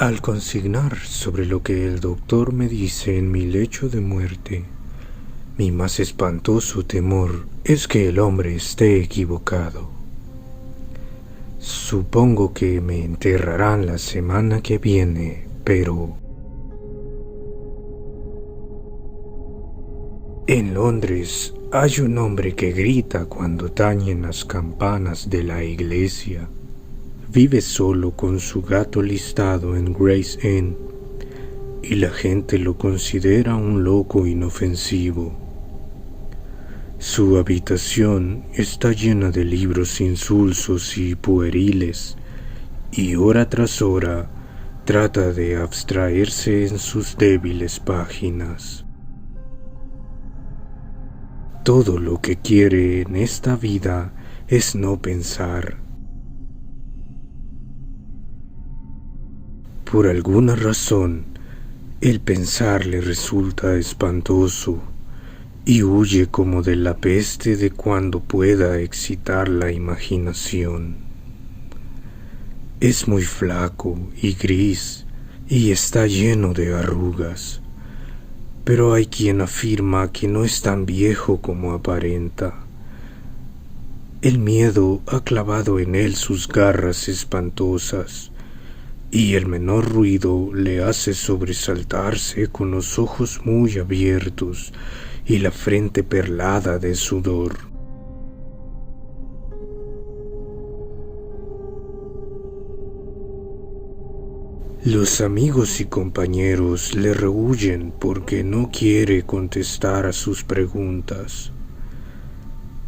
Al consignar sobre lo que el doctor me dice en mi lecho de muerte, mi más espantoso temor es que el hombre esté equivocado. Supongo que me enterrarán la semana que viene, pero en Londres hay un hombre que grita cuando tañen las campanas de la iglesia. Vive solo con su gato listado en Gray's Inn y la gente lo considera un loco inofensivo. Su habitación está llena de libros insulsos y pueriles y hora tras hora trata de abstraerse en sus débiles páginas. Todo lo que quiere en esta vida es no pensar. Por alguna razón, el pensar le resulta espantoso y huye como de la peste de cuando pueda excitar la imaginación. Es muy flaco y gris y está lleno de arrugas, pero hay quien afirma que no es tan viejo como aparenta. El miedo ha clavado en él sus garras espantosas, y el menor ruido le hace sobresaltarse con los ojos muy abiertos y la frente perlada de sudor. Los amigos y compañeros le rehuyen porque no quiere contestar a sus preguntas.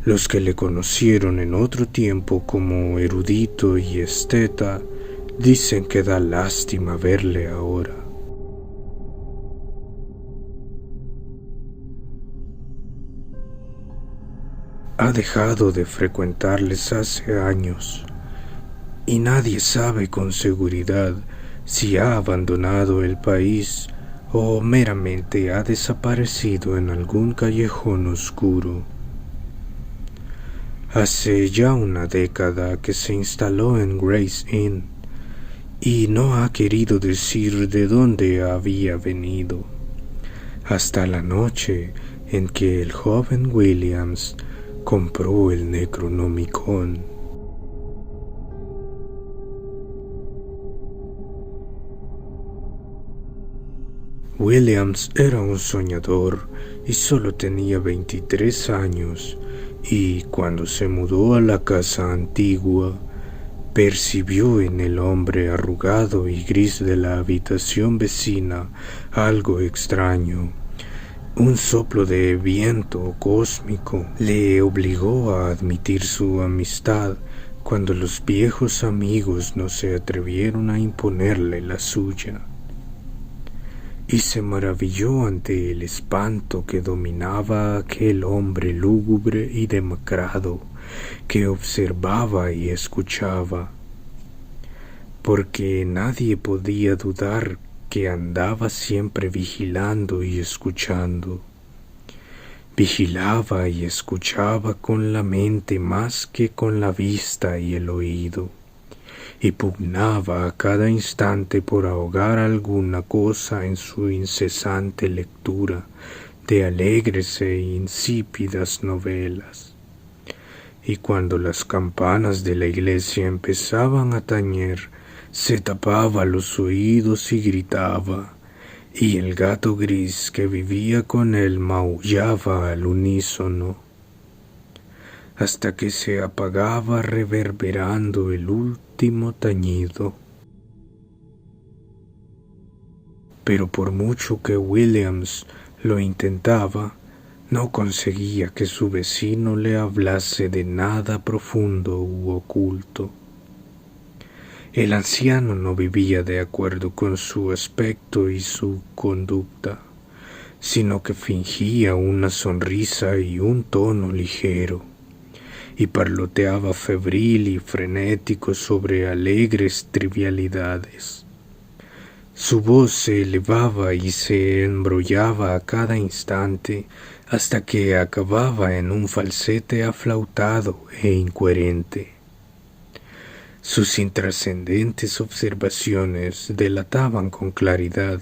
Los que le conocieron en otro tiempo como erudito y esteta dicen que da lástima verle ahora. Ha dejado de frecuentarles hace años y nadie sabe con seguridad si ha abandonado el país o meramente ha desaparecido en algún callejón oscuro. Hace ya una década que se instaló en Gray's Inn y no ha querido decir de dónde había venido, hasta la noche en que el joven Williams compró el Necronomicon. Williams era un soñador y solo tenía 23 años, y cuando se mudó a la casa antigua, percibió en el hombre arrugado y gris de la habitación vecina algo extraño. Un soplo de viento cósmico le obligó a admitir su amistad cuando los viejos amigos no se atrevieron a imponerle la suya. Y se maravilló ante el espanto que dominaba a aquel hombre lúgubre y demacrado que observaba y escuchaba, porque nadie podía dudar que andaba siempre vigilando y escuchando. Vigilaba y escuchaba con la mente más que con la vista y el oído, y pugnaba a cada instante por ahogar alguna cosa en su incesante lectura de alegres e insípidas novelas. Y cuando las campanas de la iglesia empezaban a tañer, se tapaba los oídos y gritaba, y el gato gris que vivía con él maullaba al unísono, hasta que se apagaba reverberando el último tañido. Pero por mucho que Williams lo intentaba, no conseguía que su vecino le hablase de nada profundo u oculto. El anciano no vivía de acuerdo con su aspecto y su conducta, sino que fingía una sonrisa y un tono ligero, y parloteaba febril y frenético sobre alegres trivialidades. Su voz se elevaba y se embrollaba a cada instante hasta que acababa en un falsete aflautado e incoherente. Sus intrascendentes observaciones delataban con claridad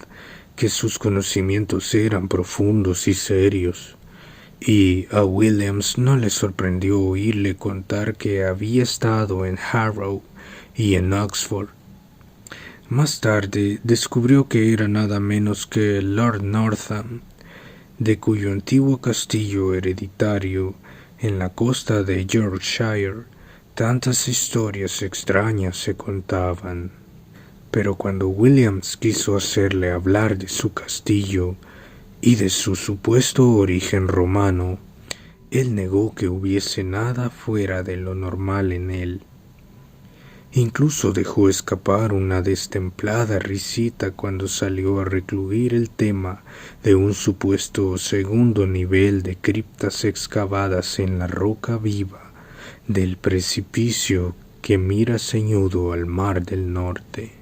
que sus conocimientos eran profundos y serios, y a Williams no le sorprendió oírle contar que había estado en Harrow y en Oxford. Más tarde descubrió que era nada menos que Lord Northam, de cuyo antiguo castillo hereditario en la costa de Yorkshire tantas historias extrañas se contaban. Pero cuando Williams quiso hacerle hablar de su castillo y de su supuesto origen romano, él negó que hubiese nada fuera de lo normal en él. Incluso dejó escapar una destemplada risita cuando salió a recluir el tema de un supuesto segundo nivel de criptas excavadas en la roca viva del precipicio que mira ceñudo al mar del norte.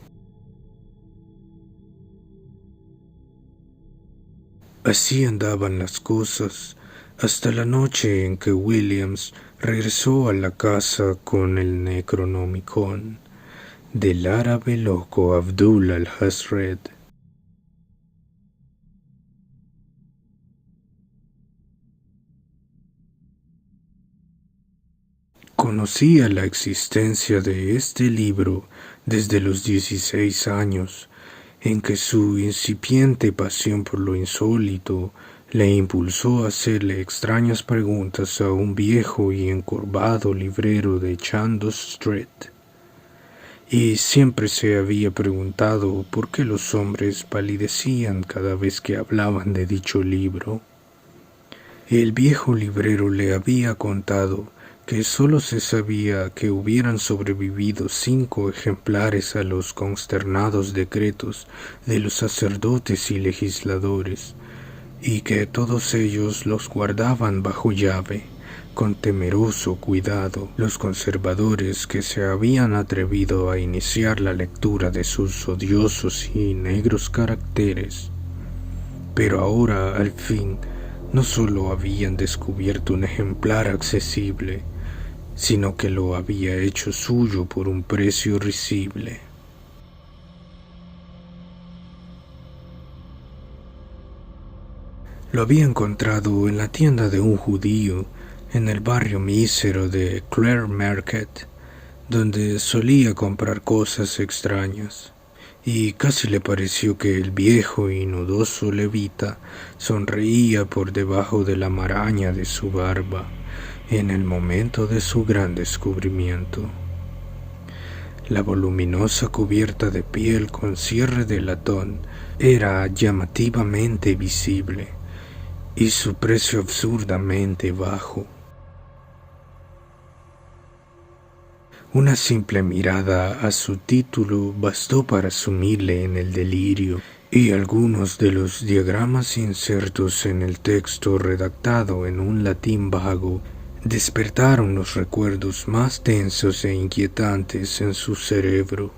Así andaban las cosas hasta la noche en que Williams regresó a la casa con el Necronomicon del árabe loco Abdul al-Hazred. Conocía la existencia de este libro desde los 16 años, en que su incipiente pasión por lo insólito le impulsó a hacerle extrañas preguntas a un viejo y encorvado librero de Chandos Street. Y siempre se había preguntado por qué los hombres palidecían cada vez que hablaban de dicho libro. El viejo librero le había contado que sólo se sabía que hubieran sobrevivido 5 ejemplares a los consternados decretos de los sacerdotes y legisladores, y que todos ellos los guardaban bajo llave, con temeroso cuidado, los conservadores que se habían atrevido a iniciar la lectura de sus odiosos y negros caracteres. Pero ahora, al fin, no sólo habían descubierto un ejemplar accesible, sino que lo había hecho suyo por un precio risible. Lo había encontrado en la tienda de un judío en el barrio mísero de Clare Market, donde solía comprar cosas extrañas, y casi le pareció que el viejo y nudoso levita sonreía por debajo de la maraña de su barba en el momento de su gran descubrimiento. La voluminosa cubierta de piel con cierre de latón era llamativamente visible, y su precio absurdamente bajo. Una simple mirada a su título bastó para sumirle en el delirio, y algunos de los diagramas insertos en el texto redactado en un latín vago despertaron los recuerdos más tensos e inquietantes en su cerebro.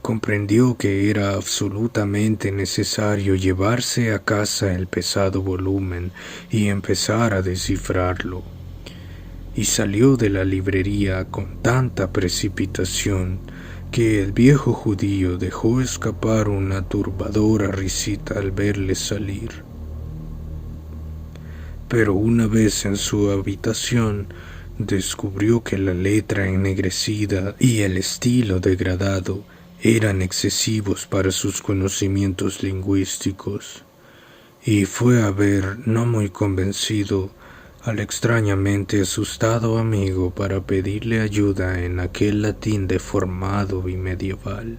Comprendió que era absolutamente necesario llevarse a casa el pesado volumen y empezar a descifrarlo, y salió de la librería con tanta precipitación que el viejo judío dejó escapar una turbadora risita al verle salir. Pero una vez en su habitación, descubrió que la letra ennegrecida y el estilo degradado eran excesivos para sus conocimientos lingüísticos, y fue a ver, no muy convencido, al extrañamente asustado amigo para pedirle ayuda en aquel latín deformado y medieval.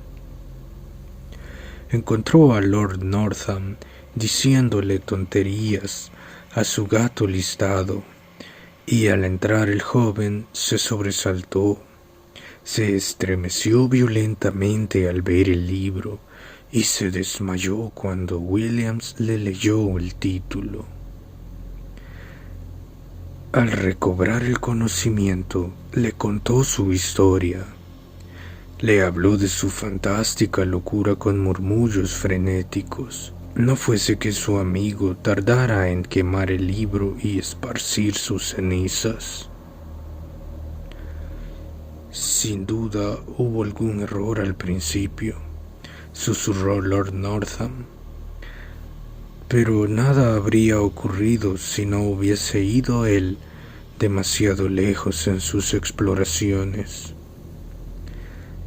Encontró a Lord Northam diciéndole tonterías a su gato listado, y al entrar el joven se sobresaltó, se estremeció violentamente al ver el libro y se desmayó cuando Williams le leyó el título. Al recobrar el conocimiento, le contó su historia. Le habló de su fantástica locura con murmullos frenéticos. No fuese que su amigo tardara en quemar el libro y esparcir sus cenizas. Sin duda hubo algún error al principio, susurró Lord Northam. Pero nada habría ocurrido si no hubiese ido él demasiado lejos en sus exploraciones.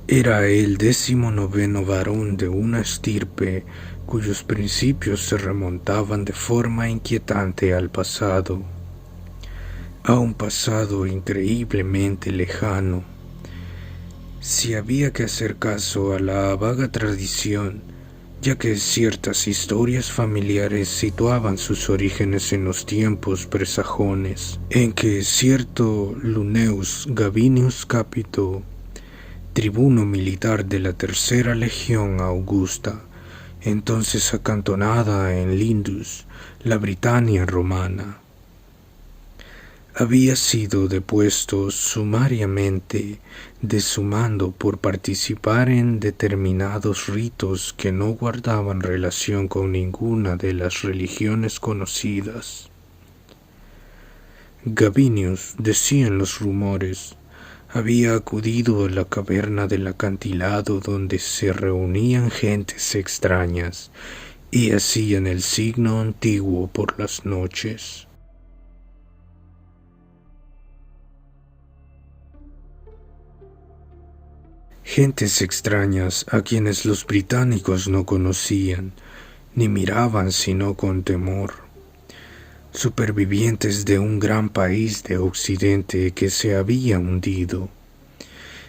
Era el 19º varón de una estirpe cuyos principios se remontaban de forma inquietante al pasado, a un pasado increíblemente lejano. Si había que hacer caso a la vaga tradición, ya que ciertas historias familiares situaban sus orígenes en los tiempos presajones, en que cierto Luneus Gabinius Capito, tribuno militar de la Tercera Legión Augusta, entonces acantonada en Lindus, la Britania romana, había sido depuesto sumariamente de su mando por participar en determinados ritos que no guardaban relación con ninguna de las religiones conocidas. Gabinius, decían los rumores, había acudido a la caverna del acantilado donde se reunían gentes extrañas y hacían el signo antiguo por las noches. Gentes extrañas a quienes los británicos no conocían, ni miraban sino con temor. Supervivientes de un gran país de Occidente que se había hundido,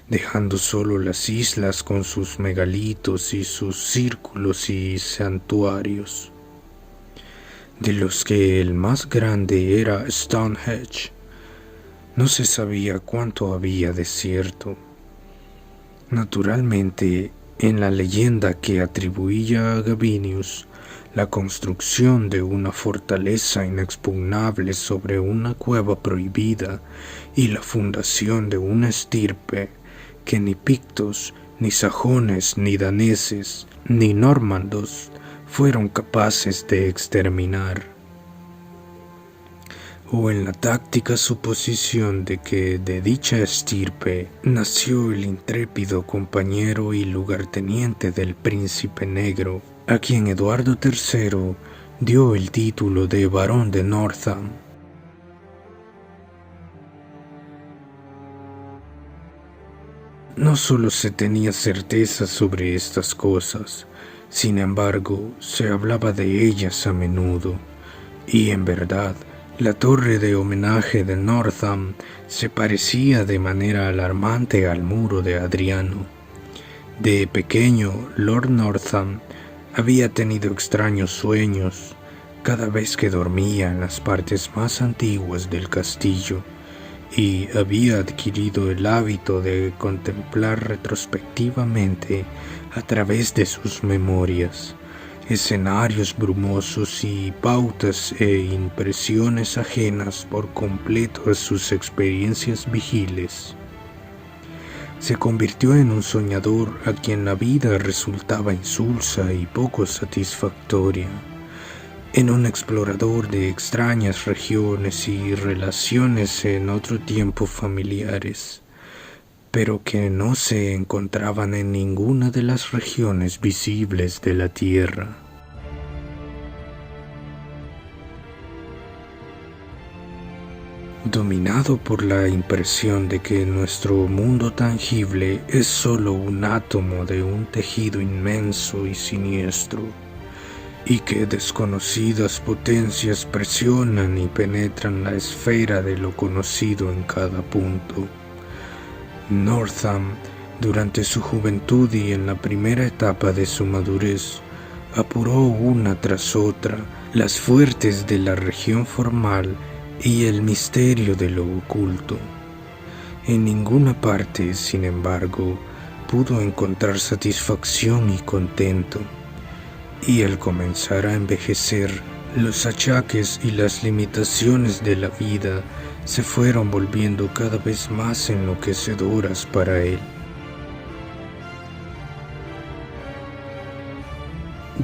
dejando solo las islas con sus megalitos y sus círculos y santuarios, de los que el más grande era Stonehenge. No se sabía cuánto había de cierto. Naturalmente, en la leyenda que atribuía a Gabinius la construcción de una fortaleza inexpugnable sobre una cueva prohibida y la fundación de una estirpe que ni pictos, ni sajones, ni daneses, ni normandos fueron capaces de exterminar, o en la táctica suposición de que de dicha estirpe nació el intrépido compañero y lugarteniente del príncipe negro, a quien Eduardo III dio el título de Barón de Northam. No solo se tenía certeza sobre estas cosas, sin embargo, se hablaba de ellas a menudo, y en verdad, la torre de homenaje de Northam se parecía de manera alarmante al muro de Adriano. De pequeño, Lord Northam había tenido extraños sueños cada vez que dormía en las partes más antiguas del castillo, y había adquirido el hábito de contemplar retrospectivamente a través de sus memorias escenarios brumosos y pautas e impresiones ajenas por completo a sus experiencias vigiles. Se convirtió en un soñador a quien la vida resultaba insulsa y poco satisfactoria, en un explorador de extrañas regiones y relaciones en otro tiempo familiares, pero que no se encontraban en ninguna de las regiones visibles de la Tierra. Dominado por la impresión de que nuestro mundo tangible es solo un átomo de un tejido inmenso y siniestro, y que desconocidas potencias presionan y penetran la esfera de lo conocido en cada punto, Northam, durante su juventud y en la primera etapa de su madurez, apuró una tras otra las fuertes de la región formal y el misterio de lo oculto. En ninguna parte, sin embargo, pudo encontrar satisfacción y contento, y al comenzar a envejecer, los achaques y las limitaciones de la vida se fueron volviendo cada vez más enloquecedoras para él.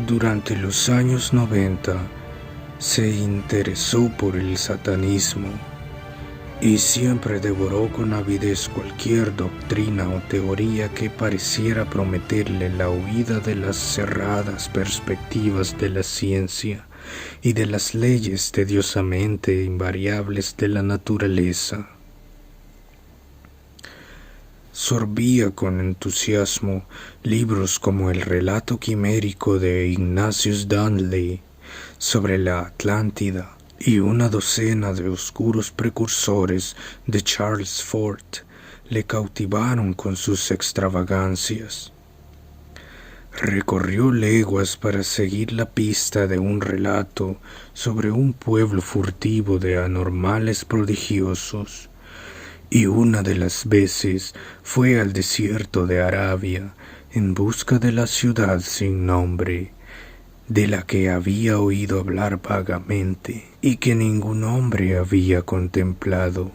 Durante los años 90 se interesó por el satanismo, y siempre devoró con avidez cualquier doctrina o teoría que pareciera prometerle la huida de las cerradas perspectivas de la ciencia y de las leyes tediosamente invariables de la naturaleza. Sorbía con entusiasmo libros como el relato quimérico de Ignatius Donnelly sobre la Atlántida y una docena de oscuros precursores de Charles Fort le cautivaron con sus extravagancias. Recorrió leguas para seguir la pista de un relato sobre un pueblo furtivo de anormales prodigiosos, y una de las veces fue al desierto de Arabia en busca de la ciudad sin nombre, de la que había oído hablar vagamente y que ningún hombre había contemplado.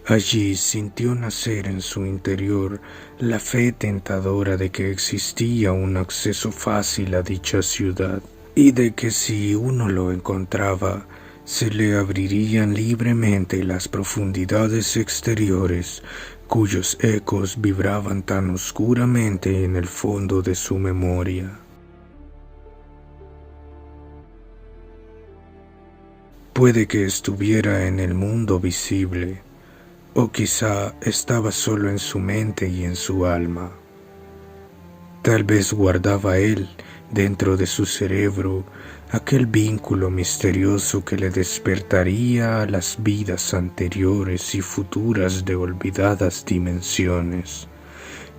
Allí sintió nacer en su interior la fe tentadora de que existía un acceso fácil a dicha ciudad y de que si uno lo encontraba, se le abrirían libremente las profundidades exteriores cuyos ecos vibraban tan oscuramente en el fondo de su memoria. Puede que estuviera en el mundo visible, o quizá estaba solo en su mente y en su alma. Tal vez guardaba él, dentro de su cerebro, aquel vínculo misterioso que le despertaría a las vidas anteriores y futuras de olvidadas dimensiones,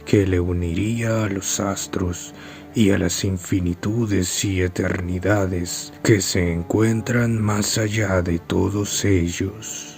que le uniría a los astros y a las infinitudes y eternidades que se encuentran más allá de todos ellos.